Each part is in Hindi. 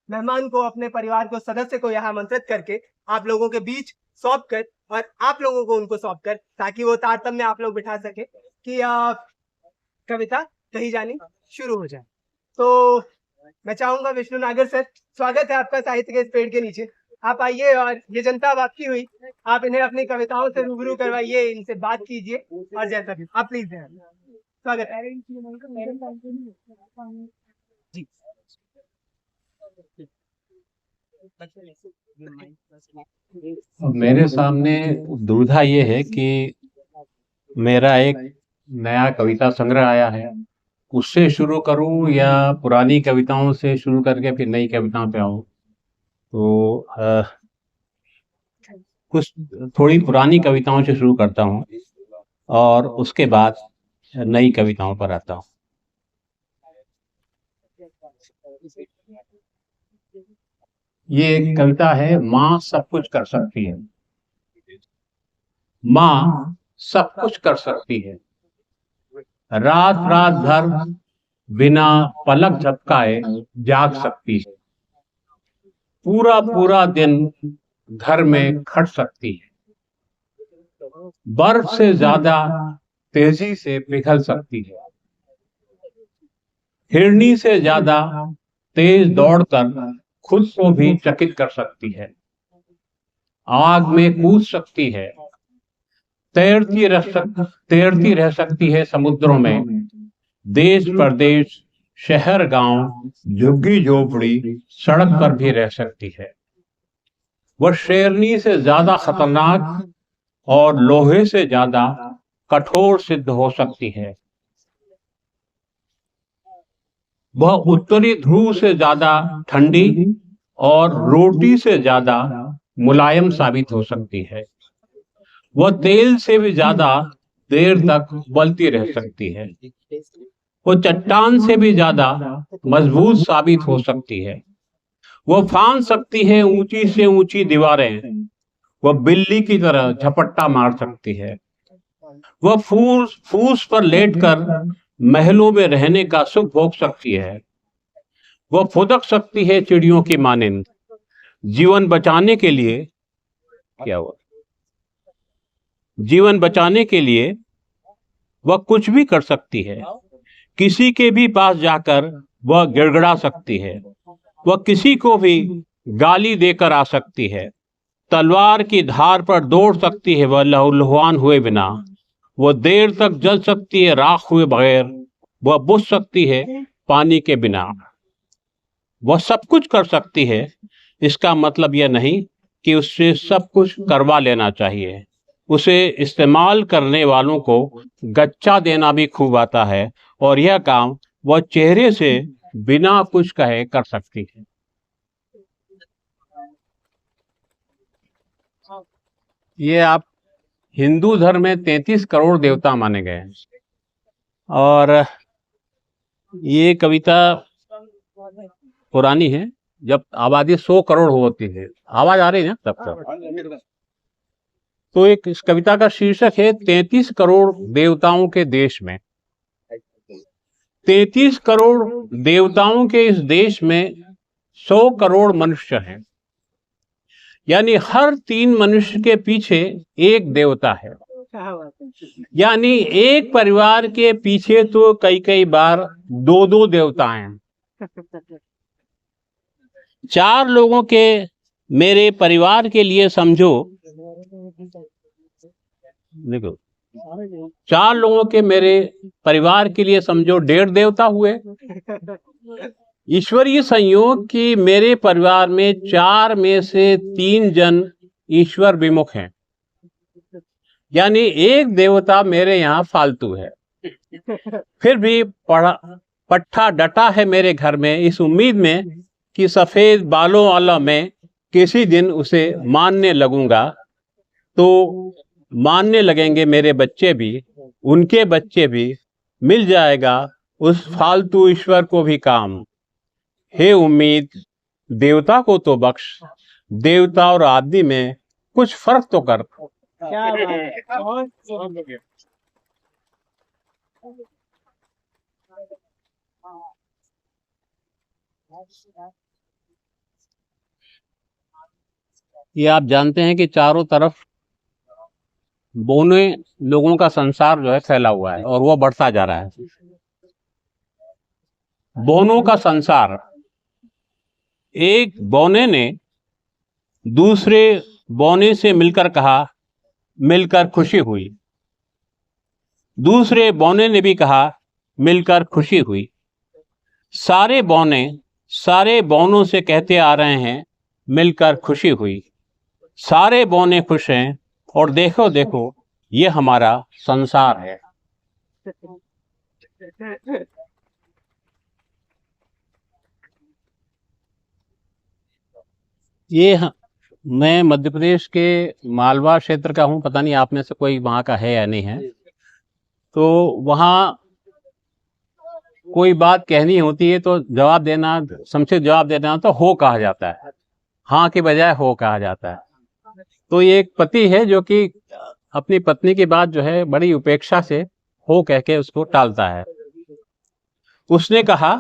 मेहमान को, अपने परिवार को, सदस्य को यहाँ आमंत्रित करके आप लोगों के बीच सौंप कर और आप लोगों को उनको सौंप कर, ताकि वो तारतम्य आप लोग बिठा सके कि कविता कही जानी शुरू हो जाए। तो मैं चाहूंगा विष्णु नागर सर, स्वागत है आपका साहित्य के इस पेड़ के नीचे। आप आइए और ये जनता अब आपकी हुई, आप इन्हें अपनी कविताओं से रूबरू करवाइए, इनसे बात कीजिए और जैसा भी आप प्लीज हैं। स्वागत है जी। मेरे सामने दुविधा ये है कि मेरा एक नया कविता संग्रह आया है, उससे शुरू करूं या पुरानी कविताओं से शुरू करके फिर नई कविताओं पे आऊं। तो कुछ थोड़ी पुरानी कविताओं से शुरू करता हूं और उसके बाद नई कविताओं पर आता हूं। ये एक कविता है, माँ सब कुछ कर सकती है। माँ सब कुछ कर सकती है, रात रात भर बिना पलक झपकाए जाग सकती है, पूरा पूरा दिन घर में खट सकती है, बर्फ से ज्यादा तेजी से पिघल सकती है, हिरनी से ज्यादा तेज दौड़कर खुद को भी चकित कर सकती है, आग में कूद सकती है, तैरती रह सकती है समुद्रों में, देश प्रदेश शहर गांव झुग्गी झोपड़ी सड़क पर भी रह सकती है। वह शेरनी से ज्यादा खतरनाक और लोहे से ज्यादा कठोर सिद्ध हो सकती है। वह उत्तरी ध्रुव से ज्यादा ठंडी और रोटी से ज्यादा मुलायम साबित हो सकती है। वह तेल से भी ज्यादा देर तक उबलती रह सकती है। वो चट्टान से भी ज्यादा मजबूत साबित हो सकती है। वह फांद सकती है ऊंची से ऊंची दीवारें। वह बिल्ली की तरह झपट्टा मार सकती है। वह फूस पर लेटकर महलों में रहने का सुख भोग सकती है। वह फुदक सकती है चिड़ियों की मानिंद। जीवन बचाने के लिए क्या हुआ? जीवन बचाने के लिए वह कुछ भी कर सकती है। किसी के भी पास जाकर वह गिड़गिड़ा सकती है। वह किसी को भी गाली देकर आ सकती है। तलवार की धार पर दौड़ सकती है वह लहूलुहान हुए बिना। वह देर तक जल सकती है राख हुए बगैर। वह बुझ सकती है पानी के बिना। वह सब कुछ कर सकती है, इसका मतलब यह नहीं कि उससे सब कुछ करवा लेना चाहिए। उसे इस्तेमाल करने वालों को गच्चा देना भी खूब आता है और यह काम वह चेहरे से बिना कुछ कहे कर सकती है। ये आप हिंदू धर्म में 33 करोड़ देवता माने गए हैं और ये कविता पुरानी है, जब आबादी 100 करोड़ होती है। आवाज आ रही है ना तब तक? तो एक इस कविता का शीर्षक है 33 करोड़ देवताओं के देश में। 33 करोड़ देवताओं के इस देश में 100 करोड़ मनुष्य हैं, यानी हर 3 मनुष्य के पीछे एक देवता है। यानी एक परिवार के पीछे तो कई कई बार 2-2 देवता हैं। 4 लोगों के मेरे परिवार के लिए समझो, देखो 4 लोगों के मेरे परिवार के लिए समझो 1.5 देवता हुए। ईश्वरीय संयोग कि मेरे परिवार में 4 में से 3 जन ईश्वर विमुख हैं, यानी एक देवता मेरे यहाँ फालतू है। फिर भी पट्टा डटा है मेरे घर में इस उम्मीद में कि सफेद बालों वाला मैं किसी दिन उसे मानने लगूंगा, तो मानने लगेंगे मेरे बच्चे भी, उनके बच्चे भी, मिल जाएगा उस फालतू ईश्वर को भी काम। हे उम्मीद, देवता को तो बख्श, देवता और आदमी में कुछ फर्क तो कर। क्या बात है। ये आप जानते हैं कि चारों तरफ बौने लोगों का संसार जो है फैला हुआ है और वो बढ़ता जा रहा है। बौनों का संसार। एक बौने ने दूसरे बौने से मिलकर कहा, मिलकर खुशी हुई। दूसरे बौने ने भी कहा, मिलकर खुशी हुई। सारे बौने सारे बौनों से कहते आ रहे हैं, मिलकर खुशी हुई। सारे बौने खुश हैं और देखो देखो ये हमारा संसार है। मैं मध्य प्रदेश के मालवा क्षेत्र का हूँ, पता नहीं आप में से कोई वहाँ का है या नहीं है। तो वहाँ कोई बात कहनी होती है तो जवाब देना, संक्षिप्त जवाब देना तो हो कहा जाता है, हाँ के बजाय हो कहा जाता है। तो ये एक पति है जो कि अपनी पत्नी की बात जो है बड़ी उपेक्षा से हो कह के उसको टालता है। उसने कहा,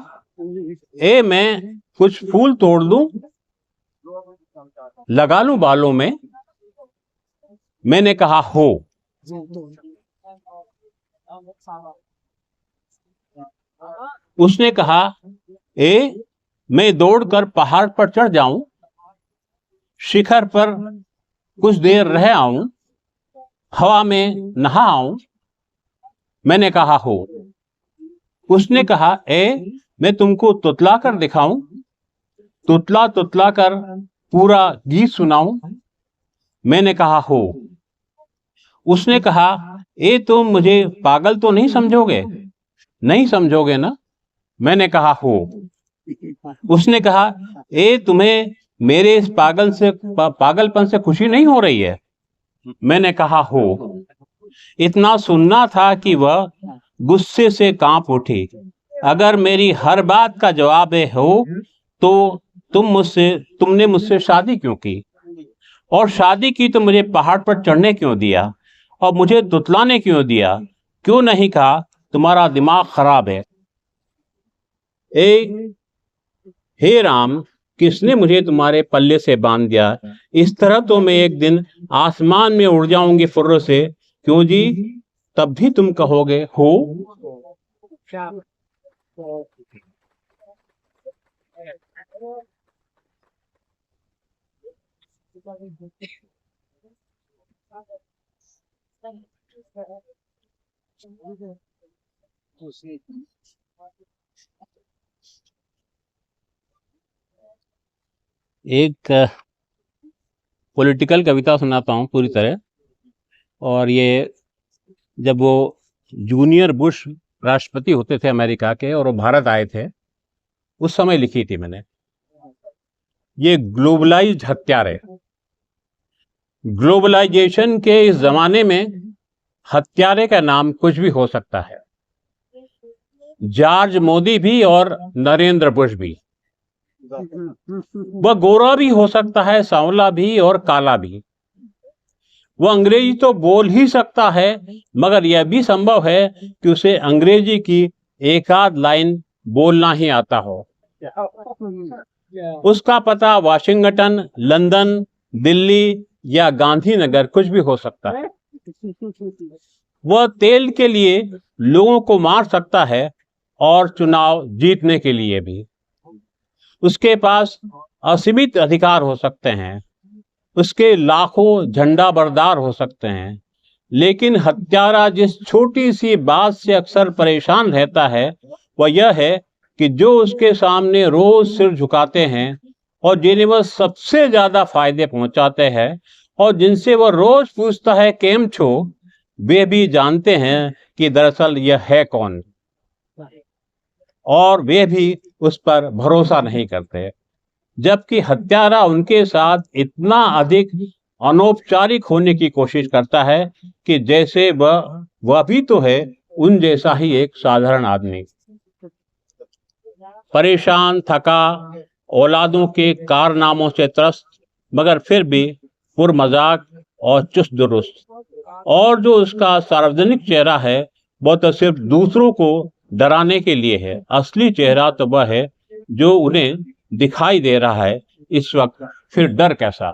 मैं कुछ फूल तोड़ लूं, लगा लूं बालों में। मैंने कहा हो। उसने कहा, मैं दौड़कर पहाड़ पर चढ़ जाऊं, शिखर पर कुछ देर रह आऊं, हवा में नहा आऊं। मैंने कहा हो। उसने कहा, मैं तुमको तुतला कर दिखाऊं, तुतला तुतला कर पूरा गीत सुनाऊं। मैंने कहा हो। उसने कहा, तुम मुझे पागल तो नहीं समझोगे? नहीं समझोगे ना? मैंने कहा हो। उसने कहा, तुम्हें मेरे इस पागलपन से खुशी नहीं हो रही है? मैंने कहा हो। इतना सुनना था कि वह गुस्से से कांप उठी। अगर मेरी हर बात का जवाब हो तो तुमने मुझसे शादी क्यों की? और शादी की तो मुझे पहाड़ पर चढ़ने क्यों दिया? और मुझे तुतलाने क्यों दिया? क्यों नहीं कहा तुम्हारा दिमाग खराब है? हे राम, किसने मुझे तुम्हारे पल्ले से बांध दिया? इस तरह तो मैं एक दिन आसमान में उड़ जाऊंगी फुर्र से। क्यों जी? तब भी तुम कहोगे हो। एक पॉलिटिकल कविता सुनाता हूँ पूरी तरह। और ये जब वो जूनियर बुश राष्ट्रपति होते थे अमेरिका के और वो भारत आए थे, उस समय लिखी थी मैंने। ये ग्लोबलाइज्ड हत्यारे। ग्लोबलाइजेशन के इस जमाने में हत्यारे का नाम कुछ भी हो सकता है। जॉर्ज मोदी भी और नरेंद्र बुश भी। वह गोरा भी हो सकता है, सांवला भी और काला भी। वह अंग्रेजी तो बोल ही सकता है, मगर यह भी संभव है कि उसे अंग्रेजी की एक आध लाइन बोलना ही आता हो। उसका पता वाशिंगटन, लंदन, दिल्ली या गांधीनगर कुछ भी हो सकता है। वह तेल के लिए लोगों को मार सकता है और चुनाव जीतने के लिए भी। उसके पास असीमित अधिकार हो सकते हैं, उसके लाखों झंडा बरदार हो सकते हैं, लेकिन हत्यारा जिस छोटी सी बात से अक्सर परेशान रहता है वह यह है कि जो उसके सामने रोज सिर झुकाते हैं और जिन्हें वह सबसे ज्यादा फायदे पहुंचाते हैं और जिनसे वह रोज पूछता है केम छो, वे भी जानते हैं कि दरअसल यह है कौन, और वे भी उस पर भरोसा नहीं करते। जबकि हत्यारा उनके साथ इतना अधिक अनौपचारिक होने की कोशिश करता है कि जैसे वह भी तो है उन जैसा ही एक साधारण आदमी। परेशान, थका, औलादों के कारनामों से त्रस्त, मगर फिर भी पुरमजाक और चुस्त दुरुस्त। और जो उसका सार्वजनिक चेहरा है वह तो सिर्फ दूसरों को डराने के लिए है। असली चेहरा तो वह है जो उन्हें दिखाई दे रहा है इस वक्त, फिर डर कैसा।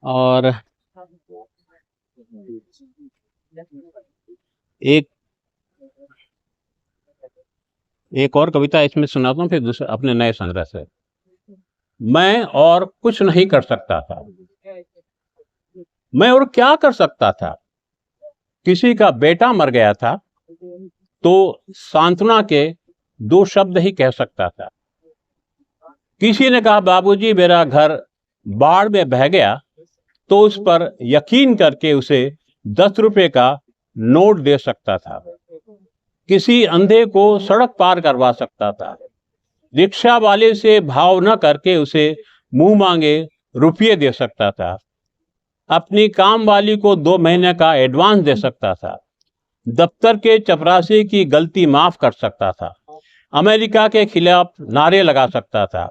और एक एक और कविता इसमें सुनाता हूँ, फिर दूसरे अपने नए संग्रह से। मैं और कुछ नहीं कर सकता था, मैं और क्या कर सकता था। किसी का बेटा मर गया था तो सांत्वना के 2 शब्द ही कह सकता था। किसी ने कहा बाबूजी मेरा घर बाढ़ में बह गया, तो उस पर यकीन करके उसे 10 रुपए का नोट दे सकता था। किसी अंधे को सड़क पार करवा सकता था। रिक्शा वाले से भाव न करके उसे मुंह मांगे रुपये दे सकता था। अपनी काम वाली को 2 महीने का एडवांस दे सकता था। दफ्तर के चपरासी की गलती माफ कर सकता था। अमेरिका के खिलाफ नारे लगा सकता था।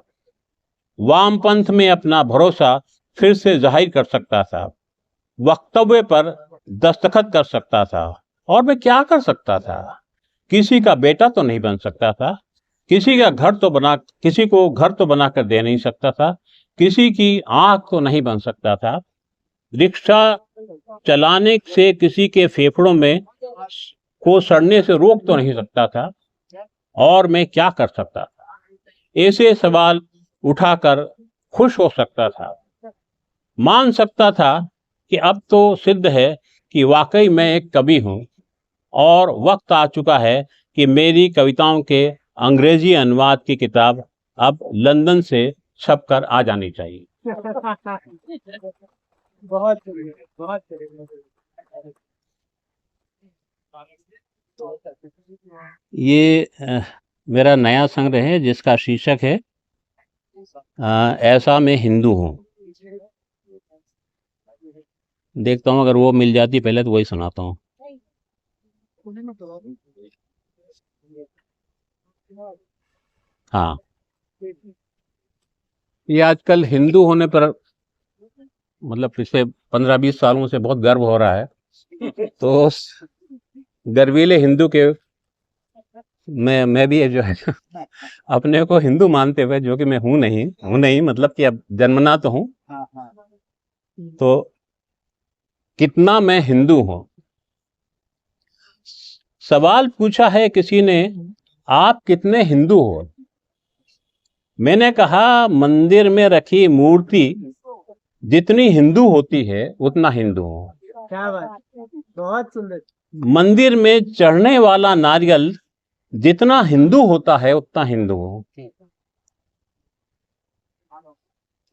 वामपंथ में अपना भरोसा फिर से जाहिर कर सकता था। वक्तव्य पर दस्तखत कर सकता था। और मैं क्या कर सकता था? किसी का बेटा तो नहीं बन सकता था, किसी को घर तो बनाकर दे नहीं सकता था, किसी की आंख तो नहीं बन सकता था, रिक्शा चलाने से किसी के फेफड़ों में को सड़ने से रोक तो नहीं सकता था। और मैं क्या कर सकता था? ऐसे सवाल उठाकर खुश हो सकता था, मान सकता था कि अब तो सिद्ध है कि वाकई मैं एक कवि हूं और वक्त आ चुका है कि मेरी कविताओं के अंग्रेजी अनुवाद की किताब अब लंदन से छपकर आ जानी चाहिए। बहुत बढ़िया, बहुत बढ़िया। ये मेरा नया संग्रह है जिसका शीर्षक है ऐसा मैं हिंदू हूँ। देखता हूँ अगर वो मिल जाती पहले तो वही सुनाता हूँ। हाँ, ये आजकल हिंदू होने पर मतलब पिछले 15-20 सालों से बहुत गर्व हो रहा है। तो उस गर्वीले हिंदू के मैं भी जो है अपने को हिंदू मानते हुए, जो कि मैं हूं नहीं मतलब कि अब जन्मना तो हूं, तो कितना मैं हिंदू हूं। सवाल पूछा है किसी ने, आप कितने हिंदू हो? मैंने कहा मंदिर में रखी मूर्ति जितनी हिंदू होती है उतना हिंदू हूं। क्या बात, बहुत सुंदर। मंदिर में चढ़ने वाला नारियल जितना हिंदू होता है उतना हिंदू हूं।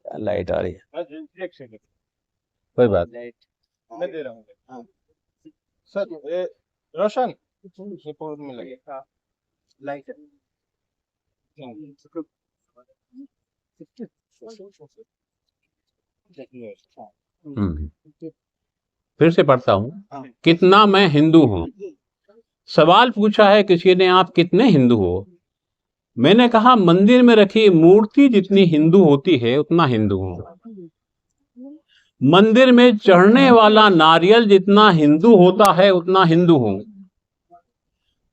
लाइट आ रही है, कोई बात नहीं, मैं दे रहा हूँ सर। रोशन में लगे लाइट। फिर से पढ़ता हूं, कितना मैं हिंदू हूं। सवाल पूछा है किसी ने, आप कितने हिंदू हो? मैंने कहा मंदिर में रखी मूर्ति जितनी हिंदू होती है उतना हिंदू हूं। मंदिर में चढ़ने वाला नारियल जितना हिंदू होता है उतना हिंदू हूं।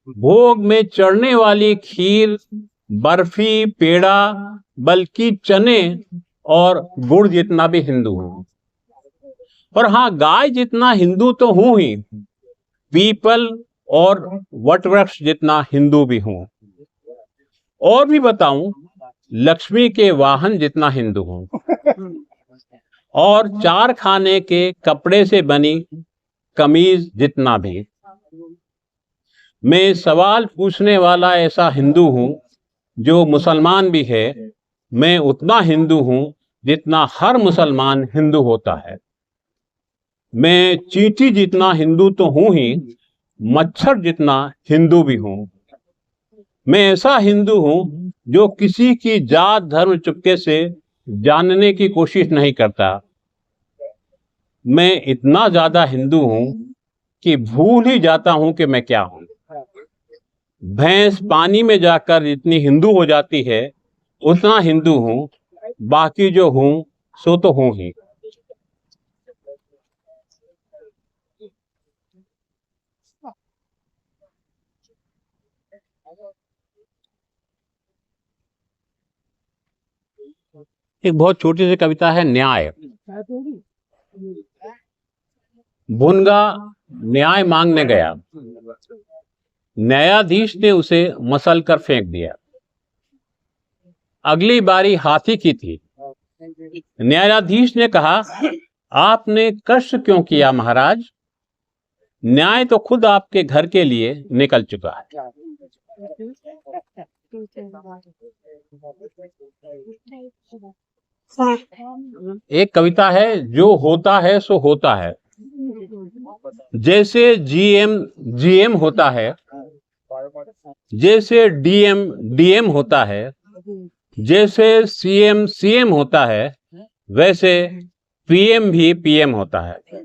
भोग में चढ़ने वाली खीर, बर्फी, पेड़ा, बल्कि चने और गुड़ जितना भी हिंदू हूं। और हाँ, गाय जितना हिंदू तो हूं ही, पीपल और वटवृक्ष जितना हिंदू भी हूं। और भी बताऊं, लक्ष्मी के वाहन जितना हिंदू हूं। और 4 खाने के कपड़े से बनी कमीज जितना भी। मैं सवाल पूछने वाला ऐसा हिंदू हूं जो मुसलमान भी है। मैं उतना हिंदू हूं जितना हर मुसलमान हिंदू होता है। मैं चींटी जितना हिंदू तो हूं ही, मच्छर जितना हिंदू भी हूं। मैं ऐसा हिंदू हूं जो किसी की जात धर्म चुपके से जानने की कोशिश नहीं करता। मैं इतना ज्यादा हिंदू हूं कि भूल ही जाता हूं कि मैं क्या हूं। भैंस पानी में जाकर जितनी हिंदू हो जाती है उतना हिंदू हूं, बाकी जो हूं सो तो हूं ही। एक बहुत छोटी सी कविता है, न्याय। भुनगा न्याय मांगने गया, न्यायाधीश ने उसे मसल कर फेंक दिया। अगली बारी हाथी की थी। न्यायाधीश ने कहा, आपने कष्ट क्यों किया महाराज? न्याय तो खुद आपके घर के लिए निकल चुका है। एक कविता है, जो होता है सो होता है। जैसे जीएम होता है, जैसे डीएम होता है, जैसे सीएम होता है, वैसे पीएम भी पीएम होता है।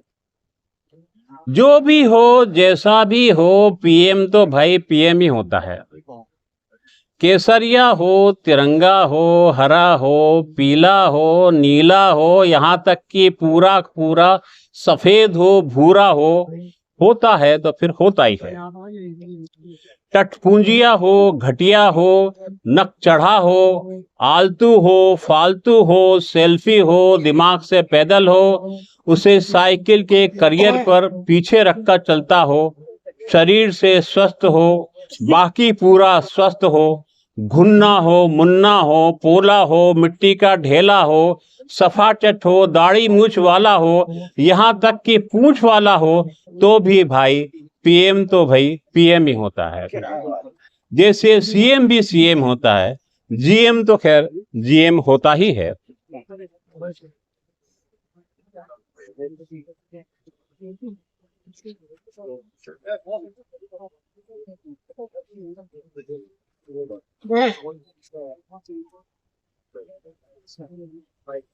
जो भी हो, जैसा भी हो, पीएम तो भाई पीएम ही होता है। केसरिया हो, तिरंगा हो, हरा हो, पीला हो, नीला हो, यहाँ तक कि पूरा पूरा सफेद हो, भूरा हो, होता है तो फिर होता ही है। टटपुंजिया हो, घटिया हो, नक चढ़ा हो, आलतू हो, फालतू हो, सेल्फी हो, दिमाग से पैदल हो, उसे साइकिल के करियर पर पीछे रखकर चलता हो, शरीर से स्वस्थ हो, बाकी पूरा स्वस्थ हो, घुन्ना हो, मुन्ना हो, पोला हो, मिट्टी का ढेला हो, सफाचट हो, दाढ़ी मूछ वाला हो, यहाँ तक कि पूंछ वाला हो, तो भी भाई पीएम तो भाई पीएम ही होता है। जैसे सीएम भी सीएम होता है, जीएम तो खैर जीएम होता ही है।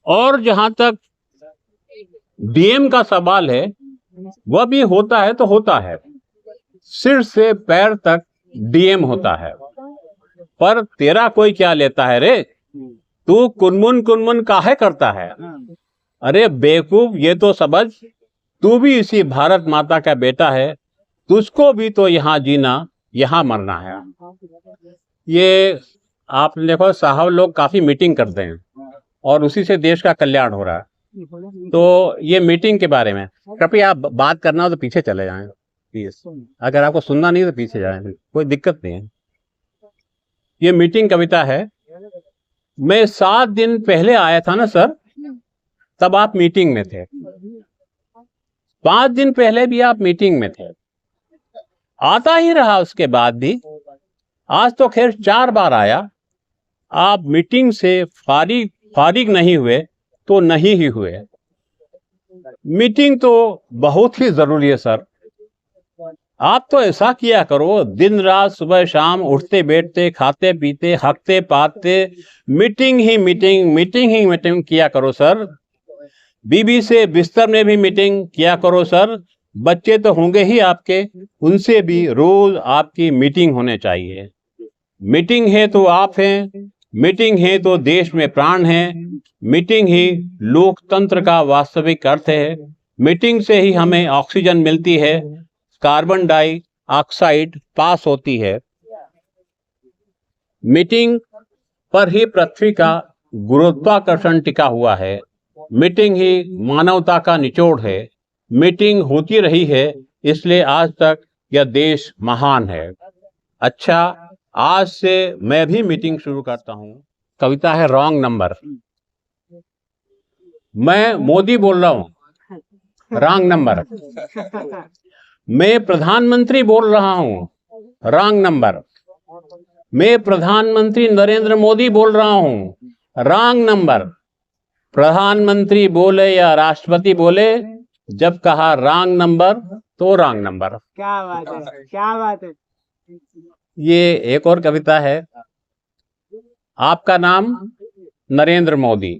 और जहां तक डीएम का सवाल है, वह भी होता है तो होता है, सिर से पैर तक डीएम होता है। पर तेरा कोई क्या लेता है रे? तू कुनमुन काहे करता है? अरे बेवकूफ, ये तो समझ, तू भी इसी भारत माता का बेटा है, तुझको भी तो यहाँ जीना, यहाँ मरना है। ये आप देखो साहब, लोग काफी मीटिंग करते हैं और उसी से देश का कल्याण हो रहा है। तो ये मीटिंग के बारे में कृपया आप बात करना हो तो पीछे चले जाएं प्लीज। अगर आपको सुनना नहीं तो पीछे जाएं, कोई दिक्कत नहीं है। ये मीटिंग कविता है। मैं 7 दिन पहले आया था ना सर, तब आप मीटिंग में थे। 5 दिन पहले भी आप मीटिंग में थे, आता ही रहा उसके बाद भी। आज तो खैर 4 बार आया। आप मीटिंग से फारिग नहीं हुए तो नहीं ही हुए। मीटिंग तो बहुत ही जरूरी है सर। आप तो ऐसा किया करो, दिन रात सुबह शाम उठते बैठते खाते पीते हकते पाते मीटिंग ही मीटिंग किया करो सर। बीबी से बिस्तर में भी मीटिंग किया करो सर। बच्चे तो होंगे ही आपके, उनसे भी रोज आपकी मीटिंग होने चाहिए। मीटिंग है तो आप हैं, मीटिंग है तो देश में प्राण है, मीटिंग ही लोकतंत्र का वास्तविक अर्थ है। मीटिंग से ही हमें ऑक्सीजन मिलती है, कार्बन डाइऑक्साइड पास होती है। मीटिंग पर ही पृथ्वी का गुरुत्वाकर्षण टिका हुआ है। मीटिंग ही मानवता का निचोड़ है। मीटिंग होती रही है, इसलिए आज तक यह देश महान है। अच्छा, आज से मैं भी मीटिंग शुरू करता हूं। कविता है रॉन्ग नंबर। मैं मोदी बोल रहा हूं, रॉन्ग नंबर। मैं प्रधानमंत्री बोल रहा हूं, रॉन्ग नंबर। मैं प्रधानमंत्री नरेंद्र मोदी बोल रहा हूं, रॉन्ग नंबर। प्रधानमंत्री बोले या राष्ट्रपति बोले, जब कहा रॉन्ग नंबर तो रॉन्ग नंबर। क्या बात है, क्या बात है। ये एक और कविता है। आपका नाम नरेंद्र मोदी,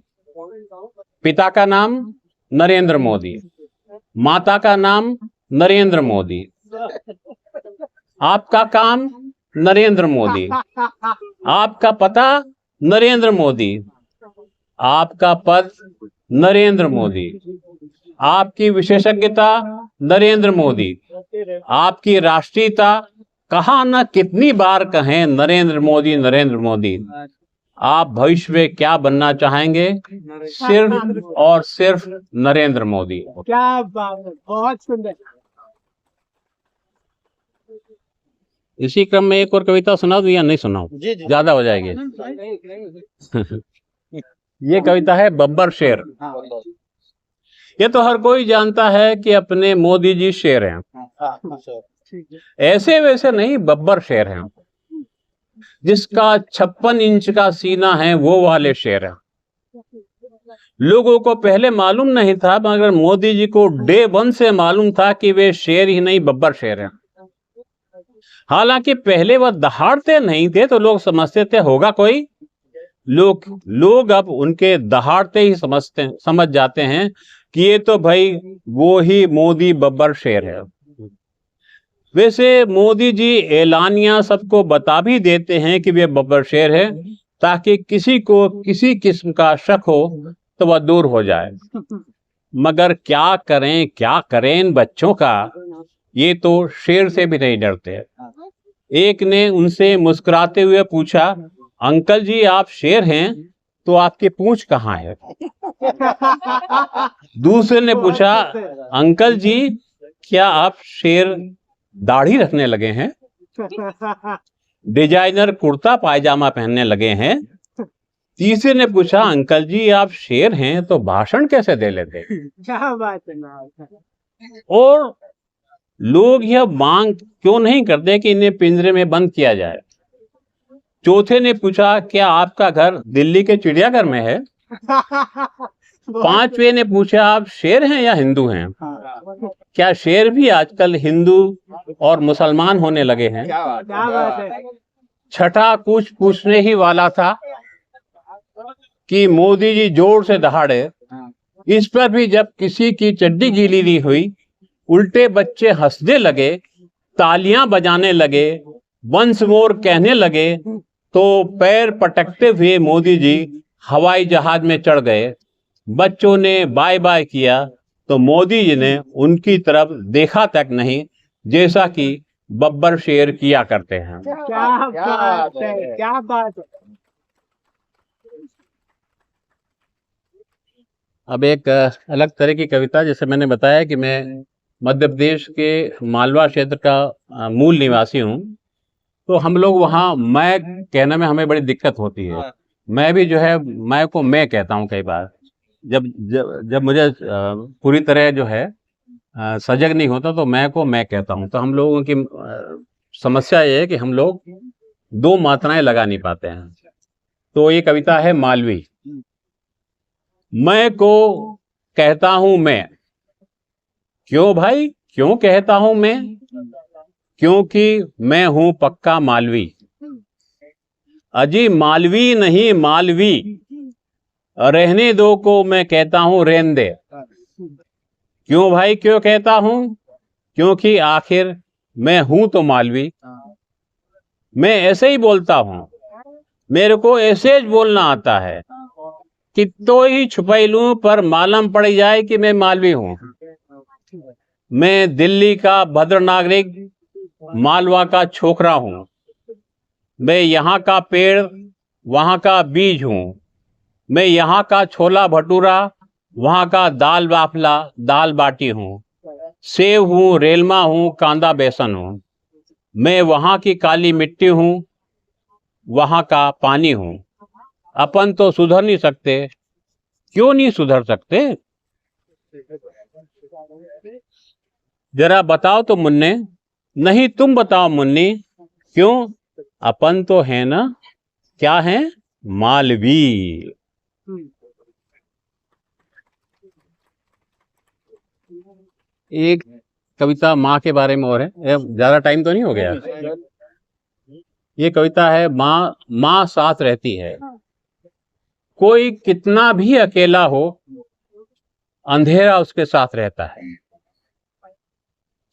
पिता का नाम नरेंद्र मोदी, माता का नाम नरेंद्र मोदी, आपका काम नरेंद्र मोदी, आपका पता नरेंद्र मोदी, आपका पद नरेंद्र मोदी, आपकी विशेषज्ञता नरेंद्र मोदी, आपकी राष्ट्रीयता कहाँ न कितनी बार कहें नरेंद्र मोदी नरेंद्र मोदी, आप भविष्य में क्या बनना चाहेंगे? सिर्फ और सिर्फ नरेंद्र मोदी। क्या बात है, बहुत सुंदर। इसी क्रम में एक और कविता सुना दूं या नहीं सुनाऊं? जी जी ज्यादा हो जाएगी। ये कविता है बब्बर शेर। ये तो हर कोई जानता है कि अपने मोदी जी शेर हैं। ऐसे वैसे नहीं, बब्बर शेर हैं। जिसका 56 इंच का सीना है वो वाले शेर हैं। लोगों को पहले मालूम नहीं था, मगर मोदी जी को डे 1 से मालूम था कि वे शेर ही नहीं बब्बर शेर हैं। हालांकि पहले वह दहाड़ते नहीं थे तो लोग समझते थे होगा कोई। लोग अब उनके दहाड़ते ही समझ जाते हैं कि ये तो भाई वो ही मोदी बब्बर शेर है। वैसे मोदी जी एलानिया सबको बता भी देते हैं कि वे बब्बर शेर है, ताकि किसी को किसी किस्म का शक हो तो वह दूर हो जाए। मगर क्या करें इन बच्चों का, ये तो शेर से भी नहीं डरते। एक ने उनसे मुस्कुराते हुए पूछा, अंकल जी आप शेर हैं तो आपकी पूंछ कहाँ है? दूसरे ने पूछा, अंकल जी क्या आप शेर दाढ़ी रखने लगे हैं? डिजाइनर कुर्ता पायजामा पहनने लगे हैं? तीसरे ने पूछा, अंकल जी आप शेर हैं तो भाषण कैसे दे लेते? क्या बात है। और लोग यह मांग क्यों नहीं करते कि इन्हें पिंजरे में बंद किया जाए? चौथे ने पूछा, क्या आपका घर दिल्ली के चिड़ियाघर में है? पांचवे ने पूछा, आप शेर हैं या हिंदू हैं? क्या शेर भी आजकल हिंदू और मुसलमान होने लगे हैं? क्या बात है। छठा कुछ पूछने ही वाला था कि मोदी जी जोर से दहाड़े। इस पर भी जब किसी की चड्डी गीली नहीं हुई, उल्टे बच्चे हंसने लगे, तालियां बजाने लगे, वंस मोर कहने लगे, तो पैर पटकते हुए मोदी जी हवाई जहाज में चढ़ गए। बच्चों ने बाय बाय किया तो मोदी जी ने उनकी तरफ देखा तक नहीं, जैसा कि बब्बर शेर किया करते हैं। क्या बात है, क्या बात है। अब एक अलग तरह की कविता, जैसे मैंने बताया कि मैं मध्य प्रदेश के मालवा क्षेत्र का मूल निवासी हूँ, तो हम लोग वहाँ मैं कहने में हमें बड़ी दिक्कत होती है। मैं भी जो है मैं को मैं कहता हूँ कई बार, जब मुझे पूरी तरह जो है सजग नहीं होता तो मैं को मैं कहता हूँ। तो हम लोगों की समस्या ये है कि हम लोग दो मात्राएं लगा नहीं पाते हैं। तो ये कविता है मालवी। मैं को कहता हूं मैं। क्यों भाई, क्यों कहता हूं मैं? क्योंकि मैं हूं पक्का मालवी। अजी मालवी नहीं मालवी, रहने दो को मैं कहता हूं रहने दे। क्यों भाई, क्यों कहता हूं? क्योंकि आखिर मैं हूं तो मालवी। मैं ऐसे ही बोलता हूं, मेरे को ऐसे बोलना आता है कि तो ही छुपाई लूं पर मालूम पड़ जाए कि मैं मालवी हूं। मैं दिल्ली का भद्र नागरिक, मालवा का छोकरा हूं। मैं यहाँ का पेड़ वहाँ का बीज हूं। मैं यहाँ का छोला भटूरा, वहाँ का दाल बाफला दाल बाटी हूं। सेव हूं, रेलमा हूं, कांदा बेसन हूं। मैं वहाँ की काली मिट्टी हूं, वहाँ का पानी हूं। अपन तो सुधर नहीं सकते। क्यों नहीं सुधर सकते? जरा बताओ तो मुन्ने, नहीं तुम बताओ मुन्नी, क्यों? अपन तो है ना, क्या है? मालवी। एक कविता माँ के बारे में और है, ज्यादा टाइम तो नहीं हो गया? ये कविता है माँ साथ रहती है। कोई कितना भी अकेला हो, अंधेरा उसके साथ रहता है,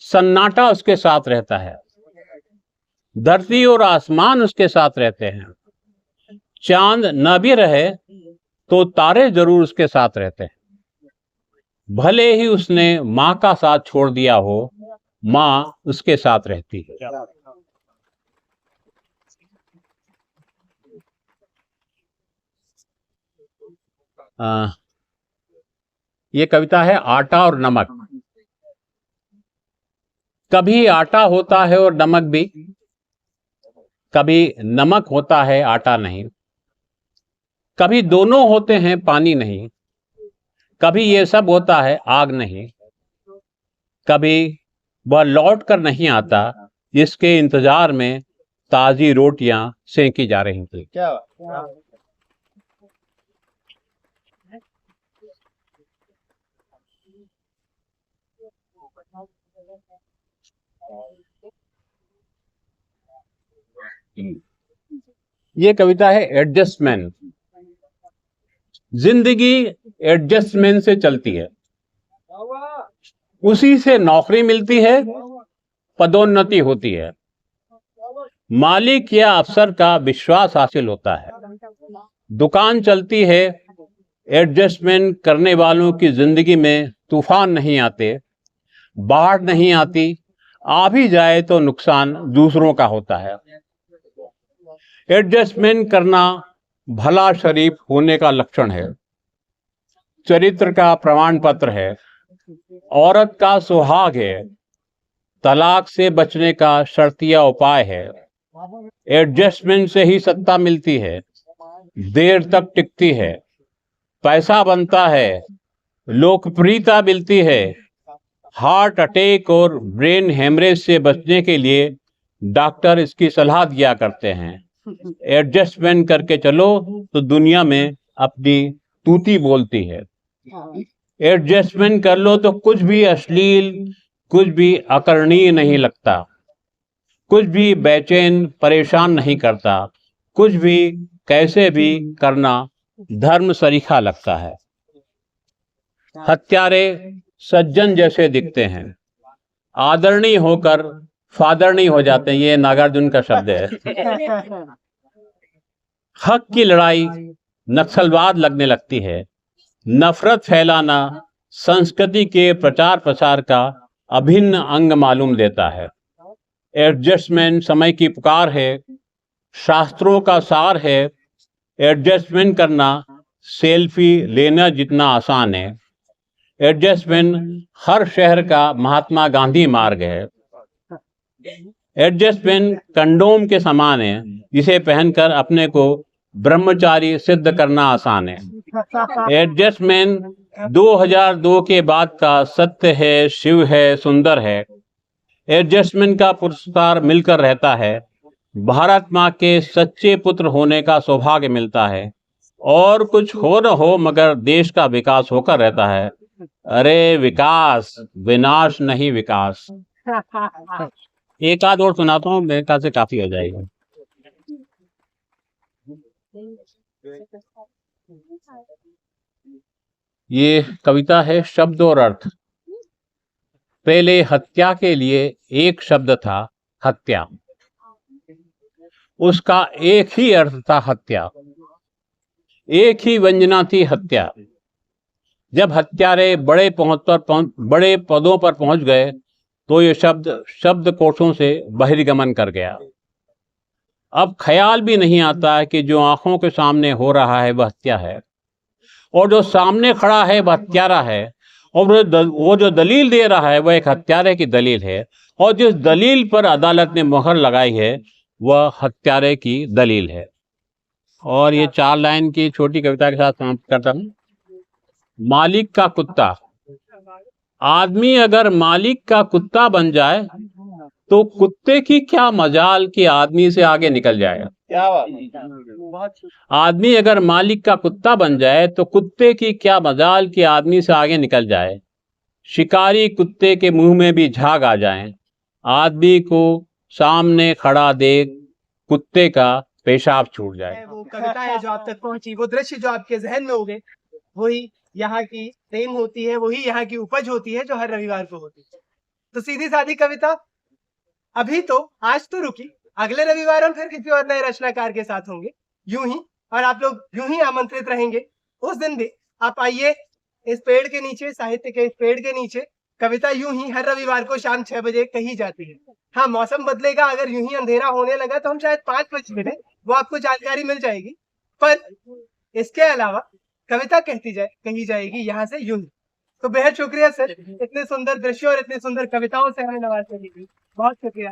सन्नाटा उसके साथ रहता है, धरती और आसमान उसके साथ रहते हैं। चांद न भी रहे तो तारे जरूर उसके साथ रहते हैं। भले ही उसने माँ का साथ छोड़ दिया हो, माँ उसके साथ रहती है। ये कविता है आटा और नमक। कभी आटा होता है और नमक भी, कभी नमक होता है आटा नहीं, कभी दोनों होते हैं पानी नहीं, कभी ये सब होता है आग नहीं, कभी वह लौट कर नहीं आता जिसके इंतजार में ताजी रोटियां सेंकी जा रही थी। क्या ये कविता है एडजस्टमेंट। जिंदगी एडजस्टमेंट से चलती है, उसी से नौकरी मिलती है, पदोन्नति होती है, मालिक या अफसर का विश्वास हासिल होता है, दुकान चलती है। एडजस्टमेंट करने वालों की जिंदगी में तूफान नहीं आते, बाढ़ नहीं आती, आ भी जाए तो नुकसान दूसरों का होता है। एडजस्टमेंट करना भला शरीफ होने का लक्षण है, चरित्र का प्रमाण पत्र है, औरत का सुहाग है, तलाक से बचने का शर्तिया उपाय है। एडजस्टमेंट से ही सत्ता मिलती है, देर तक टिकती है, पैसा बनता है, लोकप्रियता मिलती है। हार्ट अटैक और ब्रेन हेमरेज से बचने के लिए डॉक्टर इसकी सलाह दिया करते हैं। एडजस्टमेंट करके चलो तो दुनिया में अपनी तूती बोलती है। एडजस्टमेंट कर लो तो कुछ भी अश्लील, कुछ भी अकरणीय नहीं लगता, कुछ भी बेचैन परेशान नहीं करता, कुछ भी कैसे भी करना धर्म सरीखा लगता है। हत्यारे सज्जन जैसे दिखते हैं, आदरणीय होकर फादरणीय हो जाते हैं। ये नागार्जुन का शब्द है। हक की लड़ाई नक्सलवाद लगने लगती है। नफरत फैलाना संस्कृति के प्रचार प्रसार का अभिन्न अंग मालूम देता है। एडजस्टमेंट समय की पुकार है, शास्त्रों का सार है। एडजस्टमेंट करना सेल्फी लेना जितना आसान है। एडजस्टमेंट हर शहर का महात्मा गांधी मार्ग है। एडजस्टमेंट कंडोम के समान है, जिसे पहनकर अपने को ब्रह्मचारी सिद्ध करना आसान है। एडजस्टमेंट 2002 के बाद का सत्य है, शिव है, सुंदर है। एडजस्टमेंट का पुरस्कार मिलकर रहता है। भारत माँ के सच्चे पुत्र होने का सौभाग्य मिलता है। और कुछ हो न हो मगर देश का विकास होकर रहता है। अरे विकास, विनाश नहीं विकास। एक आध और सुनाता हूँ, मेरे ख्याल से काफी हो जाएगा। ये कविता है शब्द और अर्थ। पहले हत्या के लिए एक शब्द था, हत्या। उसका एक ही अर्थ था, हत्या। एक ही व्यंजना थी, हत्या। जब हत्यारे बड़े पदों पर पहुंच गए तो ये शब्द कोशों से बहिर्गमन कर गया। अब ख्याल भी नहीं आता है कि जो आंखों के सामने हो रहा है वह हत्या है, और जो सामने खड़ा है वह हत्यारा है, और वो जो दलील दे रहा है वह एक हत्यारे की दलील है, और जिस दलील पर अदालत ने मोहर लगाई है वह हत्यारे की दलील है। और ये 4 लाइन की छोटी कविता के साथ समाप्त करता हूँ। मालिक का कुत्ता। आदमी अगर मालिक का कुत्ता बन जाए तो कुत्ते की क्या मजाल कि आदमी से आगे निकल जाएगा। क्या बात। आदमी अगर मालिक का कुत्ता बन जाए तो कुत्ते की क्या मजाल कि आदमी से आगे निकल जाए। शिकारी कुत्ते के मुंह में भी झाग आ जाए। आदमी को सामने खड़ा देख कुत्ते का पेशाब छूट जाए। वो कविता है जो आप तक पहुंची, वो दृश्य जो आपके जहन में हो गए, वही यहाँ की प्रेम होती है, वही यहाँ की उपज होती है जो हर रविवार को होती है। तो सीधी सादी कविता अभी तो आज तो रुकी, अगले रविवार हम फिर किसी और नए रचनाकार के साथ होंगे यूं ही, और आप लोग यूं ही आमंत्रित रहेंगे। उस दिन भी आप आइए इस पेड़ के नीचे, साहित्य के इस पेड़ के नीचे। कविता यूं ही हर रविवार को शाम 6 बजे कही जाती है। हाँ, मौसम बदलेगा, अगर यूं ही अंधेरा होने लगा तो हम शायद 5 बजे मिले, वो आपको जानकारी मिल जाएगी। पर इसके अलावा कविता कही जाएगी यहाँ से यूं। तो बेहद शुक्रिया सर, इतने सुंदर दृश्यों और इतनी सुंदर कविताओं से हमें नवाजने के लिए बहुत शुक्रिया।